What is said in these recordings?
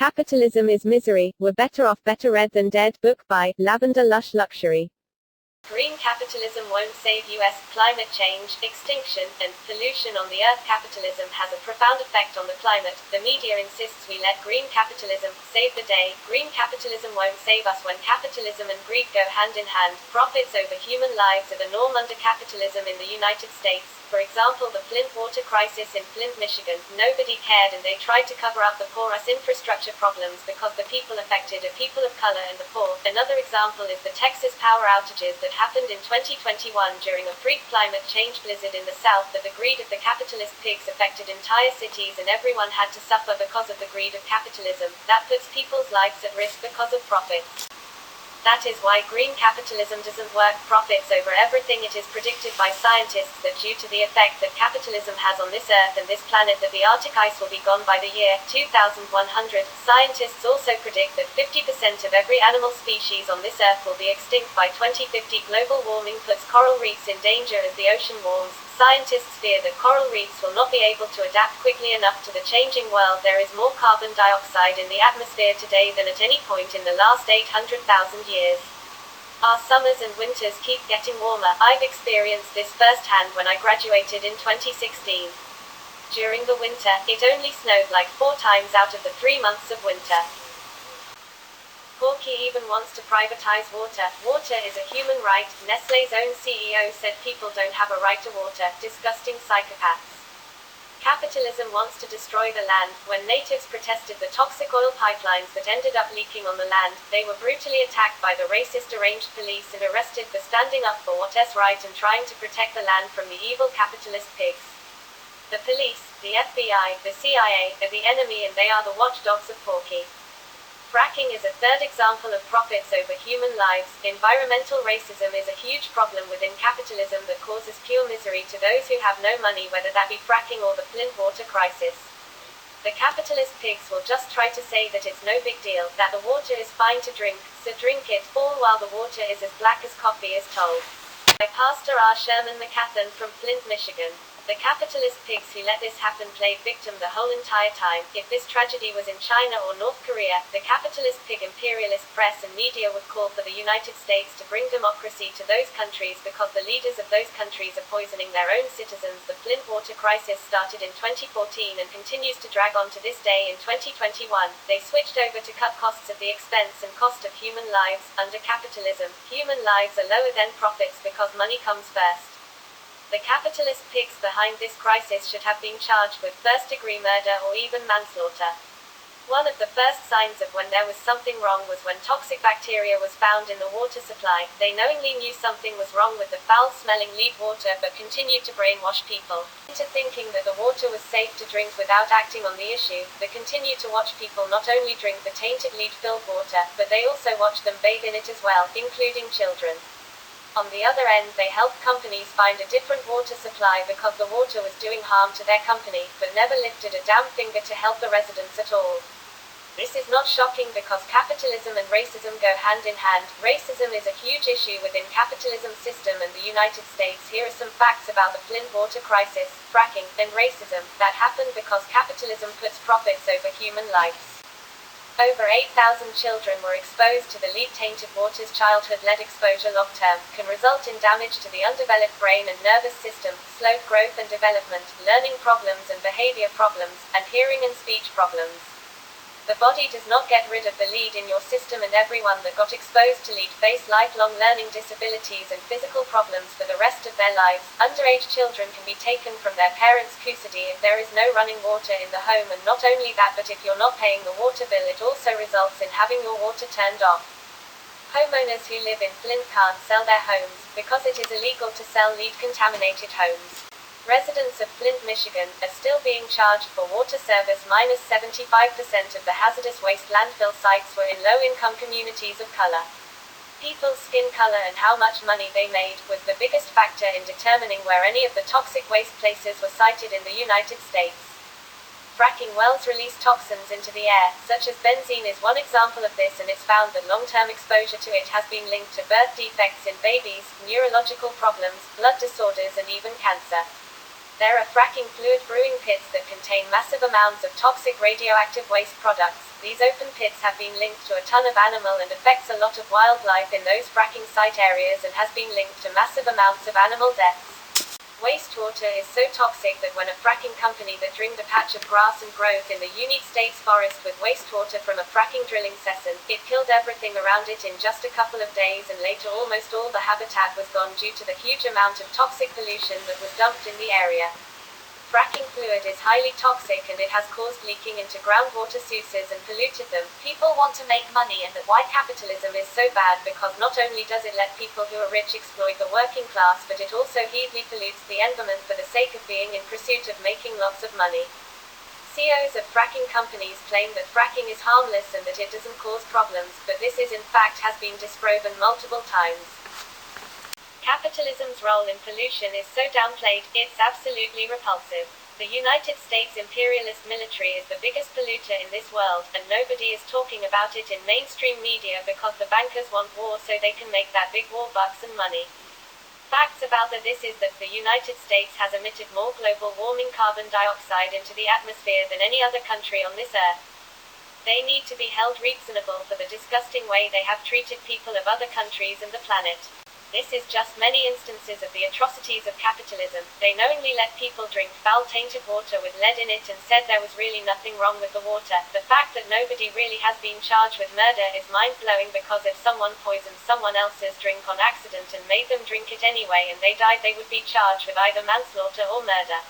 Capitalism is Misery, We're Better Off Better Read Than Dead book by LavenderLuxury. Green capitalism won't save US climate change, extinction, and pollution on the earth. Capitalism has a profound effect on the climate. The media insists we let green capitalism save the day. Green capitalism won't save us when capitalism and greed go hand in hand. Profits over human lives are the norm under capitalism in the United States. For example, the Flint water crisis in Flint, Michigan. Nobody cared and they tried to cover up the porous infrastructure problems because the people affected are people of color and the poor. Another example is the Texas power outages that happened in 2021 during a freak climate change blizzard in the South. The greed of the capitalist pigs affected entire cities and everyone had to suffer because of the greed of capitalism. That puts people's lives at risk because of profits. That is why green capitalism doesn't work. Profits over everything. It is predicted by scientists that due to the effect that capitalism has on this earth and this planet that the Arctic ice will be gone by the year 2100. Scientists also predict that 50% of every animal species on this earth will be extinct by 2050. Global warming puts coral reefs in danger as the ocean warms. Scientists fear that coral reefs will not be able to adapt quickly enough to the changing world. There is more carbon dioxide in the atmosphere today than at any point in the last 800,000 years. Our summers and winters keep getting warmer. I've experienced this firsthand when I graduated in 2016. During the winter, it only snowed like 4 times out of the 3 months of winter. Porky even wants to privatize water. Water is a human right. Nestlé's own CEO said people don't have a right to water. Disgusting psychopaths. Capitalism wants to destroy the land. When natives protested the toxic oil pipelines that ended up leaking on the land, they were brutally attacked by the racist deranged police and arrested for standing up for what is right and trying to protect the land from the evil capitalist pigs. The police, the FBI, the CIA, are the enemy and they are the watchdogs of Porky. Fracking is a third example of profits over human lives. Environmental racism is a huge problem within capitalism that causes pure misery to those who have no money, whether that be fracking or the Flint water crisis. The capitalist pigs will just try to say that it's no big deal, that the water is fine to drink, so drink it, all while the water is as black as coffee is told. By Pastor R. Sherman McCathan from Flint, Michigan. The capitalist pigs who let this happen played victim the whole entire time. If this tragedy was in China or North Korea, the capitalist pig imperialist press and media would call for the United States to bring democracy to those countries because the leaders of those countries are poisoning their own citizens. The Flint water crisis started in 2014 and continues to drag on to this day in 2021. They switched over to cut costs at the expense and cost of human lives. Under capitalism, human lives are lower than profits because money comes first. The capitalist pigs behind this crisis should have been charged with first-degree murder or even manslaughter. One of the first signs of when there was something wrong was when toxic bacteria was found in the water supply. They knowingly knew something was wrong with the foul-smelling lead water but continued to brainwash people into thinking that the water was safe to drink without acting on the issue. They continue to watch people not only drink the tainted lead-filled water, but they also watch them bathe in it as well, including children. On the other end, they helped companies find a different water supply because the water was doing harm to their company, but never lifted a damn finger to help the residents at all. This is not shocking because capitalism and racism go hand in hand. Racism is a huge issue within capitalism system and the United States. Here are some facts about the Flint water crisis, fracking, and racism that happened because capitalism puts profits over human lives. Over 8,000 children were exposed to the lead-tainted waters. Childhood lead exposure long-term can result in damage to the undeveloped brain and nervous system, slowed growth and development, learning problems and behavior problems, and hearing and speech problems. The body does not get rid of the lead in your system and everyone that got exposed to lead face lifelong learning disabilities and physical problems for the rest of their lives. Underage children can be taken from their parents' custody if there is no running water in the home, and not only that, but if you're not paying the water bill it also results in having your water turned off. Homeowners who live in Flint can't sell their homes because it is illegal to sell lead-contaminated homes. Residents of Flint, Michigan, are still being charged for water service. -75% of the hazardous waste landfill sites were in low-income communities of color. People's skin color and how much money they made was the biggest factor in determining where any of the toxic waste places were sited in the United States. Fracking wells release toxins into the air, such as benzene is one example of this, and it's found that long-term exposure to it has been linked to birth defects in babies, neurological problems, blood disorders and even cancer. There are fracking fluid brewing pits that contain massive amounts of toxic radioactive waste products. These open pits have been linked to a ton of animal and affects a lot of wildlife in those fracking site areas and has been linked to massive amounts of animal deaths. Wastewater is so toxic that when a fracking company that drilled a patch of grass and growth in the United States forest with wastewater from a fracking drilling session, it killed everything around it in just a couple of days, and later almost all the habitat was gone due to the huge amount of toxic pollution that was dumped in the area. Fracking fluid is highly toxic and it has caused leaking into groundwater sources and polluted them. People want to make money, and that's why capitalism is so bad, because not only does it let people who are rich exploit the working class, but it also heavily pollutes the environment for the sake of being in pursuit of making lots of money. CEOs of fracking companies claim that fracking is harmless and that it doesn't cause problems, but this is in fact has been disproven multiple times. Capitalism's role in pollution is so downplayed, it's absolutely repulsive. The United States imperialist military is the biggest polluter in this world, and nobody is talking about it in mainstream media because the bankers want war so they can make that big war bucks and money. Facts about this is that the United States has emitted more global warming carbon dioxide into the atmosphere than any other country on this earth. They need to be held reasonable for the disgusting way they have treated people of other countries and the planet. This is just many instances of the atrocities of capitalism. They knowingly let people drink foul tainted water with lead in it and said there was really nothing wrong with the water. The fact that nobody really has been charged with murder is mind-blowing, because if someone poisoned someone else's drink on accident and made them drink it anyway and they died, they would be charged with either manslaughter or murder.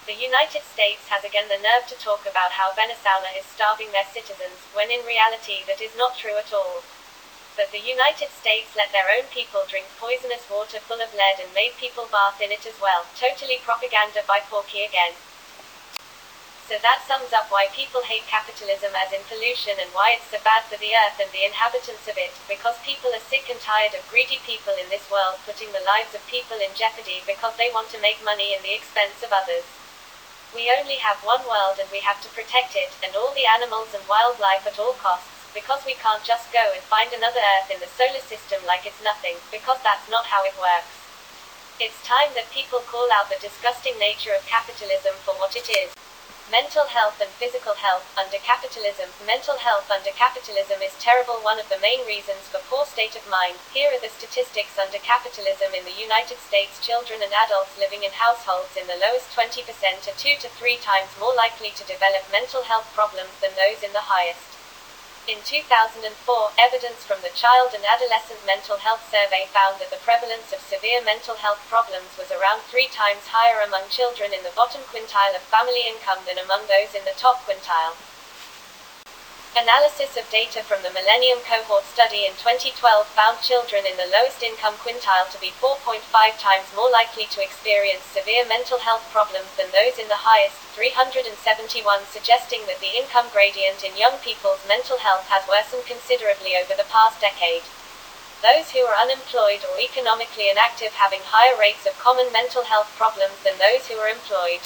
The United States has again the nerve to talk about how Venezuela is starving their citizens, when in reality that is not true at all. But the United States let their own people drink poisonous water full of lead and made people bath in it as well. Totally propaganda by Porky again. So that sums up why people hate capitalism as in pollution, and why it's so bad for the earth and the inhabitants of it, because people are sick and tired of greedy people in this world putting the lives of people in jeopardy because they want to make money at the expense of others. We only have one world and we have to protect it, and all the animals and wildlife at all costs. Because we can't just go and find another Earth in the solar system like it's nothing, because that's not how it works. It's time that people call out the disgusting nature of capitalism for what it is. Mental health and physical health under capitalism. Mental health under capitalism is terrible. One of the main reasons for poor state of mind. Here are the statistics under capitalism in the United States. Children and adults living in households in the lowest 20% are 2 to 3 times more likely to develop mental health problems than those in the highest. In 2004, evidence from the Child and Adolescent Mental Health Survey found that the prevalence of severe mental health problems was around 3 times higher among children in the bottom quintile of family income than among those in the top quintile. Analysis of data from the Millennium Cohort Study in 2012 found children in the lowest income quintile to be 4.5 times more likely to experience severe mental health problems than those in the highest, 371, suggesting that the income gradient in young people's mental health has worsened considerably over the past decade. Those who are unemployed or economically inactive having higher rates of common mental health problems than those who are employed.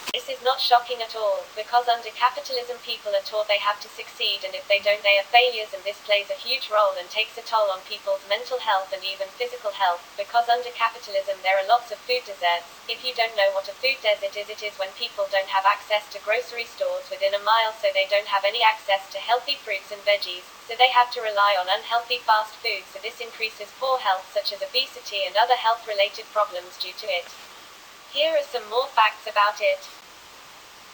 This is not shocking at all, because under capitalism people are taught they have to succeed, and if they don't they are failures, and this plays a huge role and takes a toll on people's mental health and even physical health, because under capitalism there are lots of food deserts. If you don't know what a food desert is, it is when people don't have access to grocery stores within a mile, so they don't have any access to healthy fruits and veggies, so they have to rely on unhealthy fast food, so this increases poor health such as obesity and other health-related problems due to it. Here are some more facts about it.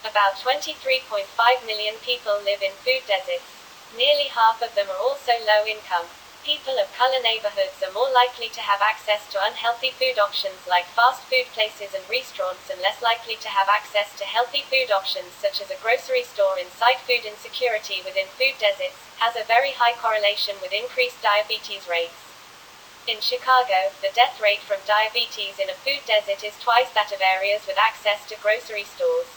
About 23.5 million people live in food deserts. Nearly half of them are also low income. People of color neighborhoods are more likely to have access to unhealthy food options like fast food places and restaurants, and less likely to have access to healthy food options such as a grocery store. Inside, food insecurity within food deserts has a very high correlation with increased diabetes rates. In Chicago, the death rate from diabetes in a food desert is twice that of areas with access to grocery stores.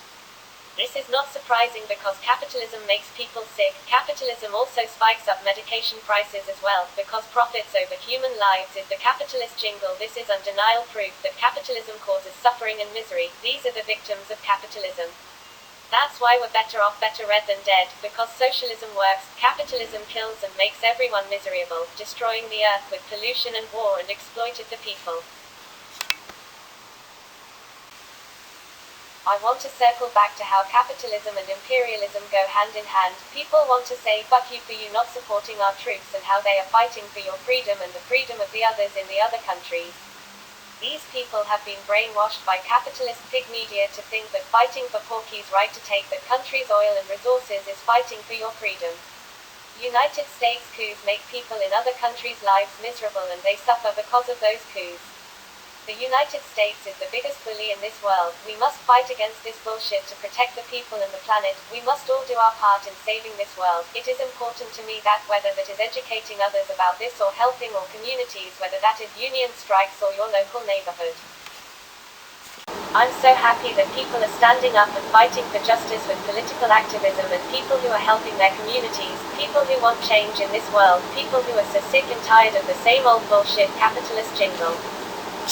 This is not surprising because capitalism makes people sick. Capitalism also spikes up medication prices as well, because profits over human lives is the capitalist jingle. This is undeniable proof that capitalism causes suffering and misery. These are the victims of capitalism. That's why we're better off better read than dead, because socialism works. Capitalism kills and makes everyone miserable, destroying the earth with pollution and war, and exploited the people. I want to circle back to how capitalism and imperialism go hand in hand. People want to say fuck you for you not supporting our troops and how they are fighting for your freedom and the freedom of the others in the other countries. These people have been brainwashed by capitalist pig media to think that fighting for Porky's right to take the country's oil and resources is fighting for your freedom. United States coups make people in other countries' lives miserable and they suffer because of those coups. The United States is the biggest bully in this world. We must fight against this bullshit to protect the people and the planet. We must all do our part in saving this world. It is important to me that whether that is educating others about this or helping or communities, whether that is union strikes or your local neighborhood. I'm so happy that people are standing up and fighting for justice with political activism and people who are helping their communities, people who want change in this world, people who are so sick and tired of the same old bullshit capitalist jingle.